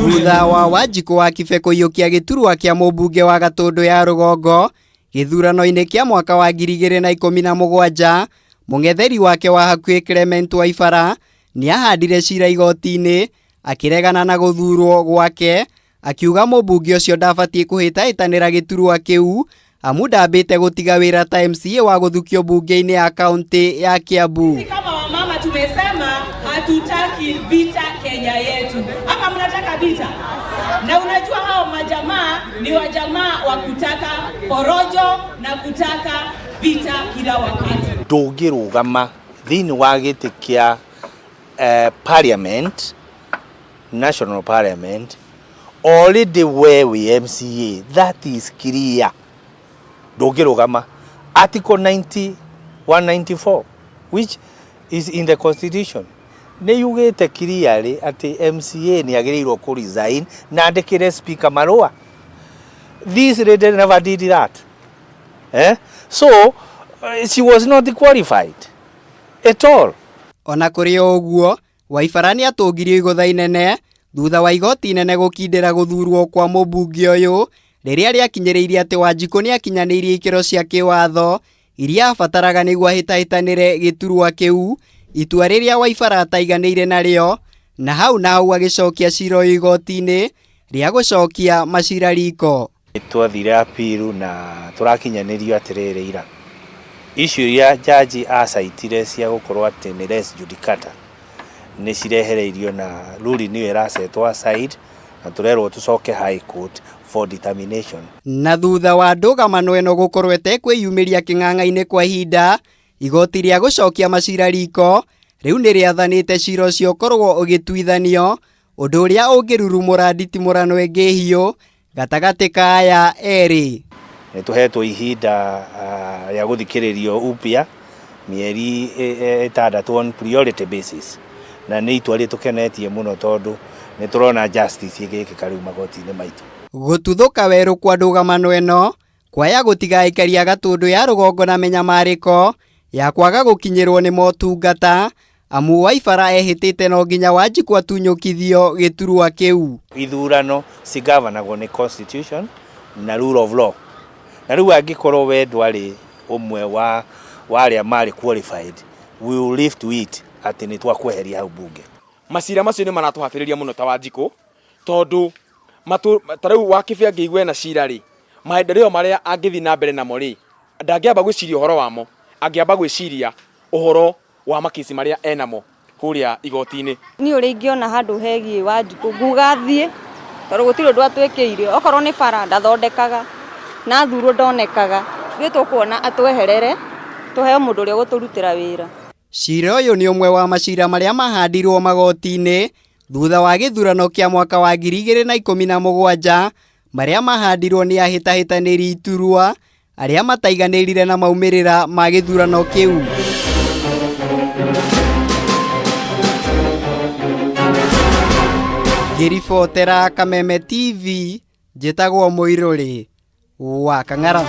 Thutha wa Wanjiku wa Kibe kũiyũkia gĩturwa kĩa mũmbunge wa Gatũndũ ya rũgongo gĩthurano-inĩ kĩa mwaka wa 2017, mũng'etheri wake wa hakuhĩ Clement Waibara nĩahandire cira igoti-inĩ akĩregana na gũthurwo gwake, akiuga mũmbunge ũcio ndabatiĩ kũhĩtahĩtanĩra gĩturwa kĩu amu ndambĩte gũtiga wĩra ta MCA wa gũthukio bunge-inĩ ya kaunti ya Kiambu. Kama wamama tumesema hatutaki vita Kenya yetu. Hapa mnataka vita. Na unajua hao majamaa ni wajamaa wa kutaka porojo na kutaka vita kila wakati. Ndũngĩrũgama thĩinĩ wa gĩtĩ kĩa parliament, national parliament, already where we MCA, that is clear. Ndũngĩrũgama article 194 which is in the constitution nĩ yugĩte clearly atĩ MCA nĩ agĩrĩirwo kũ resign na andĩkĩre speaker marũa. This lady never did that. So she was not qualified at all. Ona kũrĩ ũguo, Waibara nĩ atũngirio igũtha inene thutha wa igoti inene gũkindĩra gũthurwo kwa mũmbunge ũyũ rĩrĩa rĩakinyĩrĩirie atĩ Wanjiku nĩ akinyanĩirie ikĩro cia kĩwatho iria abataraga nĩguo ahĩtahĩtanĩre gĩturwa kĩu, itua rĩrĩa Waibara ataiganĩire narĩo, na hau agĩcokia cira igoti-inĩ rĩa gũcokia macira riko. Twathire appeal na tũrakinyanĩrio atĩrĩrĩ ira issue iria jaji acaitire cia gũkorwo atĩ nĩ res judicata nĩ cirehereirio na ruling nĩyo ĩracetwo aside na tũrerwo tũcoke high court for determination. Na thutha wa ndũgamano ĩno gũkorwo ĩtekwĩyumĩria kĩng'ang'a-inĩ kwa ihinda, igoti rĩa gũcokia macira riko rĩu nĩ rĩathanĩte cira ũcio ũkorwo ũgĩtuithanio, ũndũ ũrĩa ũngĩrurumũra nditimũrano ĩngĩ hiũ gatagatĩ ka aya erĩ. Nĩ tũhetwo ihinda rĩa gũthikĩrĩrio upya mĩeri 6 on priority basis, na nĩ itua rĩtũkenetie mũno tondũ nĩ tũrona justice ĩgĩkĩka rĩu magoti-inĩ maitũ. Gũtuthũka werũ kwa ndũgamano ĩno kwaya gũtiga aikari a Gatũndũ ya rũgongo na menyamarĩko ya kwaga gũkinyĩrwo nĩ motungata amu Waibara ehĩtĩte no nginya Wanjiku atunyũkithio gĩturwa kĩu. Ithurano cigavanagwo nĩ constitution na rule of law, na rĩu angĩkorwo we ndwarĩ ũmwe wa arĩa marĩ qualified, we will live to it atĩ nĩ twakweheria hau bunge. Macira macio nĩ maratũhatĩrĩria mũno ta Wanjiku tondũ tarĩu wa Kibe angĩigua na cira rĩ, maendeleo marĩa angĩthiĩ na mbere namo rĩ, ndangĩamba gwĩciria ũhoro wamo, angĩamba gwĩciria ũhoro wa makisi marĩa enamo kũrĩa igoti-inĩ. Niĩ ũrĩa ingĩona handũ hegiĩ Wanjiku nguga thiĩ tondũ gũtirĩ ũndũ atwĩkĩire, okorwo nĩ bara ndathondekaga na thurwo ndonekaga, ithuĩ tũkuona atweherere tũheo mũndũ ũrĩa gũtũrutĩra wĩra. Cira ũyũ nĩ ũmwe wa macira marĩa mahandirwo magoti-inĩ thutha wa gĩthurano kĩa mwaka wa 2017 marĩa mahandirwo nĩ ahĩtahĩtanĩri iturwa arĩa mataiganĩrire na maumĩrĩra ma gĩthurano kĩu. Ngĩribotera Kameme TV, njĩtagwo Mũirũrĩ wa Kang'ara.